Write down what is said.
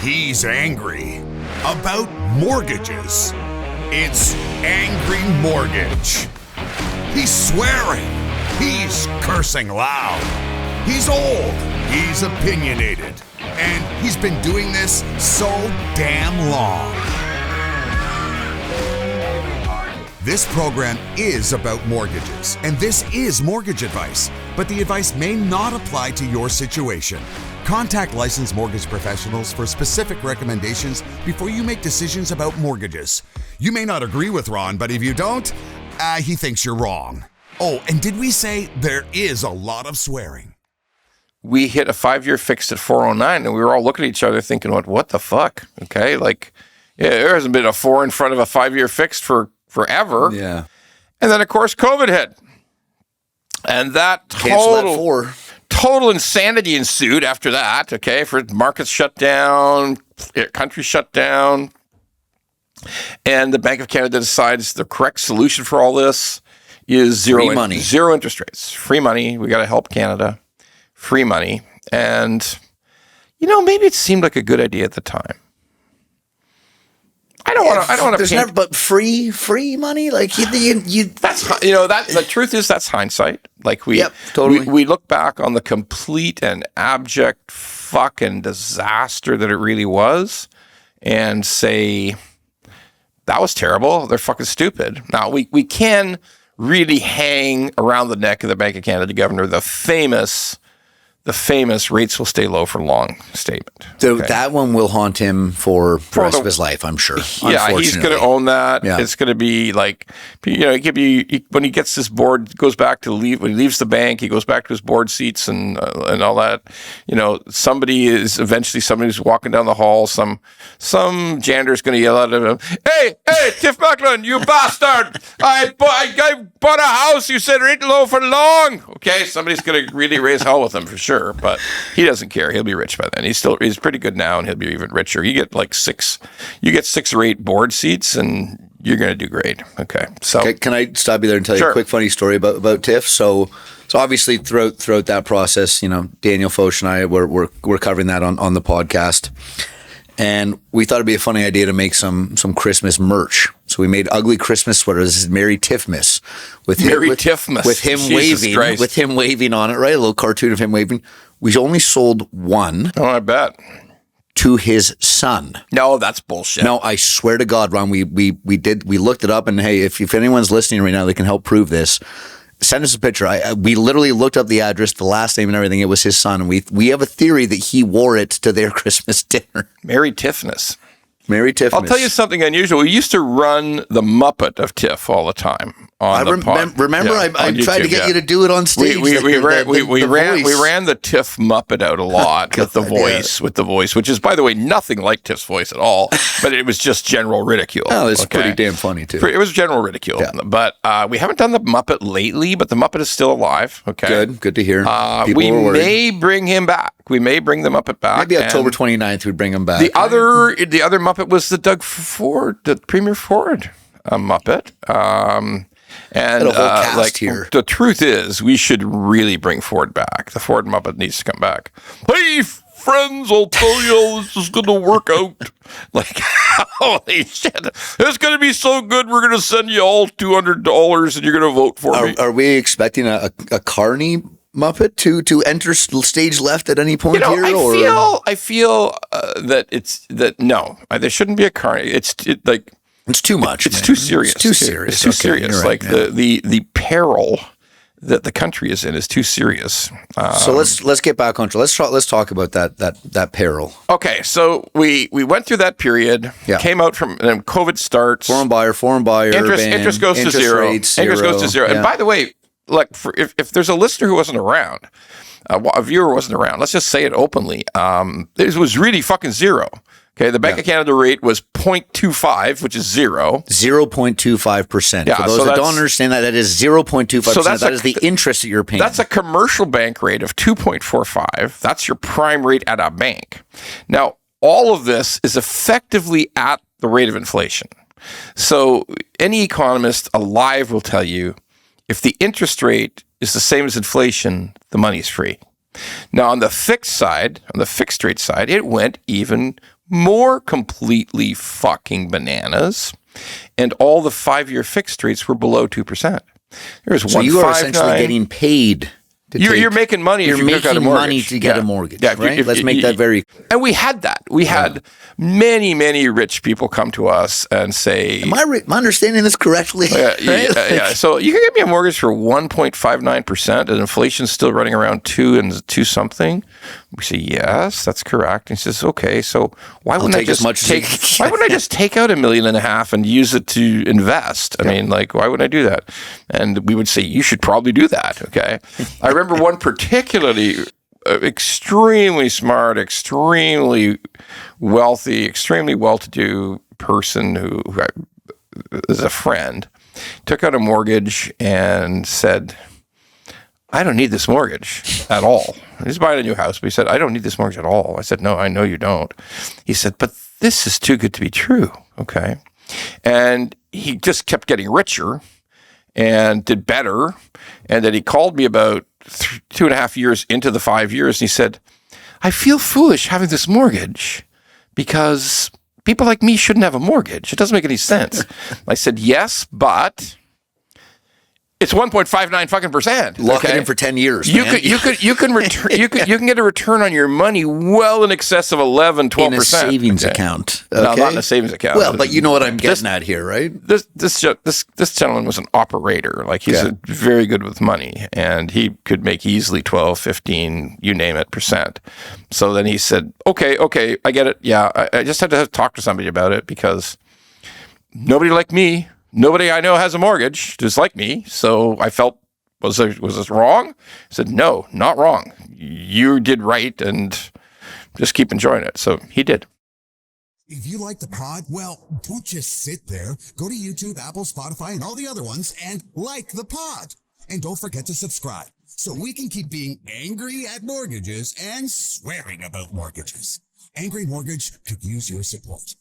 He's angry about mortgages. It's Angry Mortgage. He's swearing. He's cursing loud. He's old. He's opinionated. And he's been doing this so damn long. This program is about mortgages, and this is mortgage advice, but the advice may not apply to your situation. Contact licensed mortgage professionals for specific recommendations before you make decisions about mortgages. You may not agree with Ron, but if you don't, he thinks you're wrong. Oh, and did we say there is a lot of swearing? We hit a 5-year fixed at 409, and we were all looking at each other thinking, what the fuck? Okay, there hasn't been a 4 in front of a 5-year fixed for forever. Yeah. And then, of course, COVID hit. And that total insanity ensued after that, okay? For markets shut down, country shut down. And the Bank of Canada decides the correct solution for all this is zero interest rates. Free money. We got to help Canada. Free money. And, maybe it seemed like a good idea at the time. I don't want to. There's never, but free money, like you. That's that. The truth is that's hindsight. Totally. We look back on the complete and abject fucking disaster that it really was, and say that was terrible. They're fucking stupid. Now we can really hang around the neck of the Bank of Canada governor the famous rates will stay low for long statement. So that one will haunt him for the rest of his life, I'm sure. Yeah, he's going to own that. Yeah. It's going to be when he gets this board, goes back to when he leaves the bank, he goes back to his board seats and all that. Somebody's walking down the hall. Some janitor's going to yell out at him, Hey, Tiff Macklin, you bastard! I bought a house. You said rate low for long. Okay, somebody's going to really raise hell with him for sure. But he doesn't care. He'll be rich by then. He's pretty good now, and he'll be even richer. You get 6 or 8 board seats, and you're going to do great. Okay. So can I stop you there and tell you a quick funny story about Tiff? So obviously throughout that process, Daniel Foch and I were covering that on the podcast. And we thought it'd be a funny idea to make some Christmas merch. So we made ugly Christmas sweaters, Merry Tiffmas, with him waving on it, right? A little cartoon of him waving. We only sold one. Oh, I bet. To his son. No, that's bullshit. No, I swear to God, Ron, we looked it up, and hey, if anyone's listening right now, they can help prove this. Send us a picture. We literally looked up the address, the last name and everything. It was his son. And we have a theory that he wore it to their Christmas dinner. Merry Tiffmas. Merry Tiffmas. I'll tell you something unusual. We used to run the Muppet of Tiff all the time. Remember, I tried to get you to do it on stage. We ran the Tiff Muppet out a lot with the voice, which is, by the way, nothing like Tiff's voice at all. But it was just general ridicule. Oh, it's pretty damn funny too. It was general ridicule. Yeah. But we haven't done the Muppet lately. But the Muppet is still alive. Okay, good to hear. We may bring him back. We may bring the Muppet back. Maybe October 29th we'd bring him back. The other Muppet was the Doug Ford, the Premier Ford Muppet. And a whole cast here. The truth is, we should really bring Ford back. The Ford Muppet needs to come back. Hey, friends, I'll tell you how this is going to work out. Holy shit. It's going to be so good, we're going to send you all $200 and you're going to vote for me. Are we expecting a Carney Muppet to enter stage left at any point here? I feel that no, there shouldn't be a Carney. It's too much. It's too serious. It's too serious. It's too serious. Right, the peril that the country is in is too serious. So let's get back on track. Let's talk about that peril. Okay, so we went through that period. Yeah. Came out from, and then COVID starts. Foreign buyer. Interest goes to zero. Interest goes to zero. Yeah. And by the way, if there's a listener who wasn't around, a viewer wasn't around, let's just say it openly. It was really fucking zero. Okay, the Bank of Canada rate was 0.25, which is zero. 0.25%. Yeah, for those that don't understand that is 0.25%. So that is the interest that you're paying. That's a commercial bank rate of 2.45. That's your prime rate at a bank. Now, all of this is effectively at the rate of inflation. So any economist alive will tell you, if the interest rate is the same as inflation, the money's free. Now, on the fixed rate side, it went even more completely fucking bananas. And all the 5-year fixed rates were below 2%. There's so you are essentially getting paid. You're making money. You're making money to get a mortgage, right? Let's make that very. And we had that. We had many, many rich people come to us and say, "Am I understanding this correctly?" Yeah. So you can get me a mortgage for 1.59%, and inflation's still running around 2 and 2 something. We say, yes, that's correct. And he says, okay, so why wouldn't I just take out $1.5 million and use it to invest? I mean, like, why would I do that? And we would say, you should probably do that. Okay. I remember one particularly extremely smart, extremely wealthy, extremely well-to-do person who is a friend, took out a mortgage and said, I don't need this mortgage at all. He's buying a new house, but he said, I don't need this mortgage at all. I said, no, I know you don't. He said, but this is too good to be true. Okay. And he just kept getting richer and did better. And then he called me about 2.5 years into the 5 years. And he said, I feel foolish having this mortgage because people like me shouldn't have a mortgage. It doesn't make any sense. I said, yes, but it's 1.59 fucking percent. Lock it in for 10 years. You can get a return on your money well in excess of 11-12%. In a savings account. Okay? No, not in a savings account. Well, but you know what I'm getting at here, right? This gentleman was an operator. Like, he's very good with money, and he could make easily 12, 15, you name it, percent. So then he said, okay, I get it. Yeah, I just had to talk to somebody about it because nobody like me, nobody I know has a mortgage just like me. So I felt, was this wrong? I said, no, not wrong. You did right, and just keep enjoying it. So he did. If you like the pod, well, don't just sit there. Go to YouTube, Apple, Spotify, and all the other ones and like the pod. And don't forget to subscribe so we can keep being angry at mortgages and swearing about mortgages. Angry Mortgage could use your support.